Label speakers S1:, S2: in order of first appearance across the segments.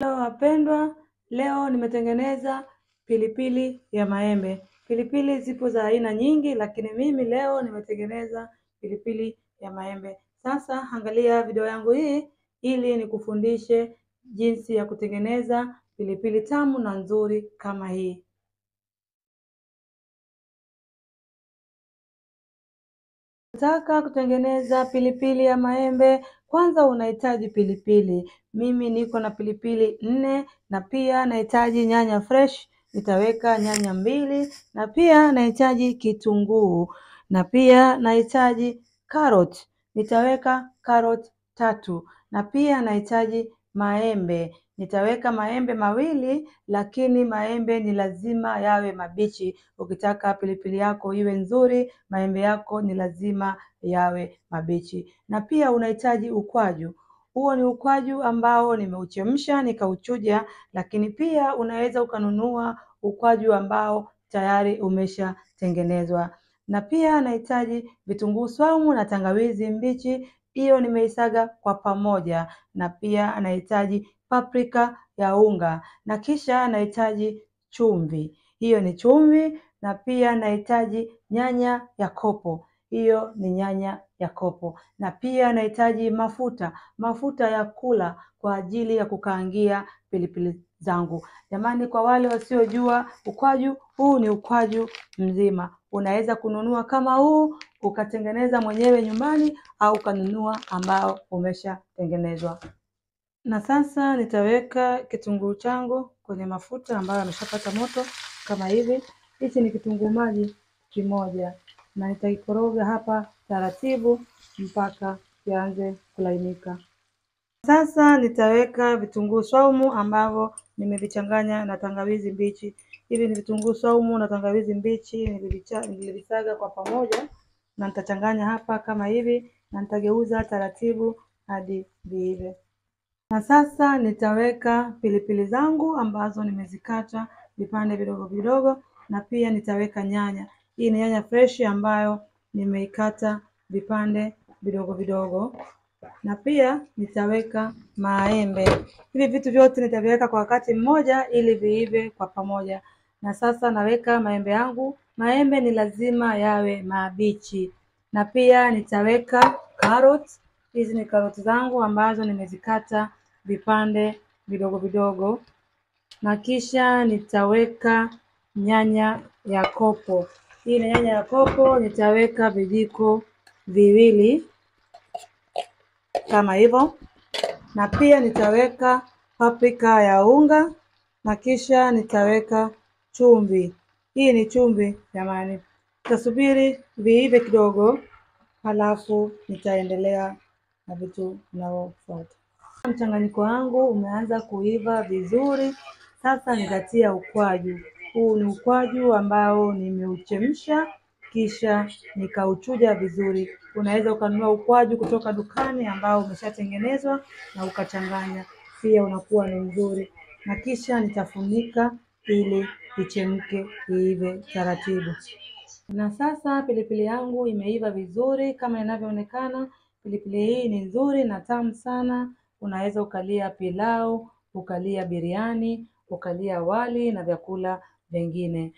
S1: Hello wapendwa, leo nimetengeneza pilipili ya maembe. Pilipili zipo za aina nyingi, lakini mimi leo nimetengeneza pilipili ya maembe. Sasa angalia video yangu hii ili nikufundishe jinsi ya kutengeneza pilipili tamu na nzuri kama hii. Nataka kutengeneza pilipili ya maembe, kwanza unahitaji pilipili. Mimi niko na pilipili 4 na pia nahitaji nyanya fresh, nitaweka nyanya 2 na pia nahitaji kitunguu na pia nahitaji carrot, nitaweka carrot 3 na pia nahitaji maembe. Nitaweka maembe 2, lakini maembe ni lazima yawe mabichi. Ukitaka pilipili yako iwe nzuri, maembe yako ni lazima yawe mabichi. Na pia unahitaji ukwaju. Huo ni ukwaju ambao nimeuchemsha nikauchuja, lakini pia unaweza ukanunua ukwaju ambao tayari umeshatengenezwa. Na pia nahitaji vitunguu swaumu na tangawizi mbichi, hiyo nimeisaga kwa pamoja. Na pia nahitaji paprika ya unga, na kisha nahitaji chumvi, hiyo ni chumvi. Na pia nahitaji nyanya ya kopo, hiyo ni nyanya ya kopo. Na pia nahitaji mafuta ya kula kwa ajili ya kukaangia pilipili zangu. Jamani, kwa wale wasiojua ukwaju, huu ni ukwaju mzima. Unaweza kununua kama huu ukatengeneza mwenyewe nyumbani, au kanunua ambao umeshatengenezwa. Na sasa nitaweka kitunguu changu kwenye mafuta ambayo yameshapata moto kama hivi. Hichi ni kitunguu maji 1 na nitaikoroga hapa taratibu mpaka kianze kulainika. Sasa nitaweka vitunguu saumu ambavyo nimevichanganya na tangawizi mbichi. Hivi ni vitunguu saumu na tangawizi mbichi nilivisaga kwa pamoja, na nitachanganya hapa kama hivi na nitageuza taratibu hadi viive. Na sasa nitaweka pilipili zangu ambazo nimezikata vipande vidogo vidogo, na pia nitaweka nyanya. Hii ni nyanya fresh ambayo nimeikata vipande vidogo vidogo, na pia nitaweka maembe. Hivi vitu vyote nitaviweka kwa wakati mmoja ili viive kwa pamoja. Na sasa naweka maembe yangu. Maembe ni lazima yawe mabichi. Na pia nitaweka carrot. Hizi ni karoti zangu ambazo nimezikata vipande vidogo vidogo, na kisha nitaweka nyanya ya kopo. Hii ni nyanya ya kopo, nitaweka vijiko 2 kama hivyo, na pia nitaweka paprika ya unga, na kisha nitaweka chumvi. Hii ni chumvi jamani. Nitasubiri viive kidogo, halafu nitaendelea na vitu vinavyofuata. Mchanganyiko wangu umeanza kuiva vizuri. Sasa nitatia ukwaju. Huu ni ukwaju ambao nimeuchemsha kisha nikauchuja vizuri. Unaweza ukanunua ukwaju kutoka dukani ambao umeshatengenezwa na ukachanganya, pia unakuwa ni mzuri. Na kisha nitafunika ili ichemke iive taratibu. Na sasa pilipili yangu imeiva vizuri kama inavyoonekana. Pilipili hii ni nzuri na tamu sana. Unaweza ukalia pilau, ukalia biriani, ukalia wali na vyakula vingine.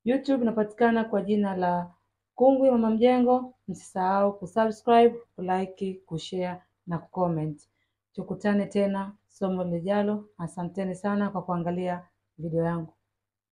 S1: YouTube napatikana kwa jina la Kungwi Mama Mjengo. Msisahau kusubscribe, kulike, kushare na kucomment. Tukutane tena somo lijalo. Asanteni sana kwa kuangalia video yangu.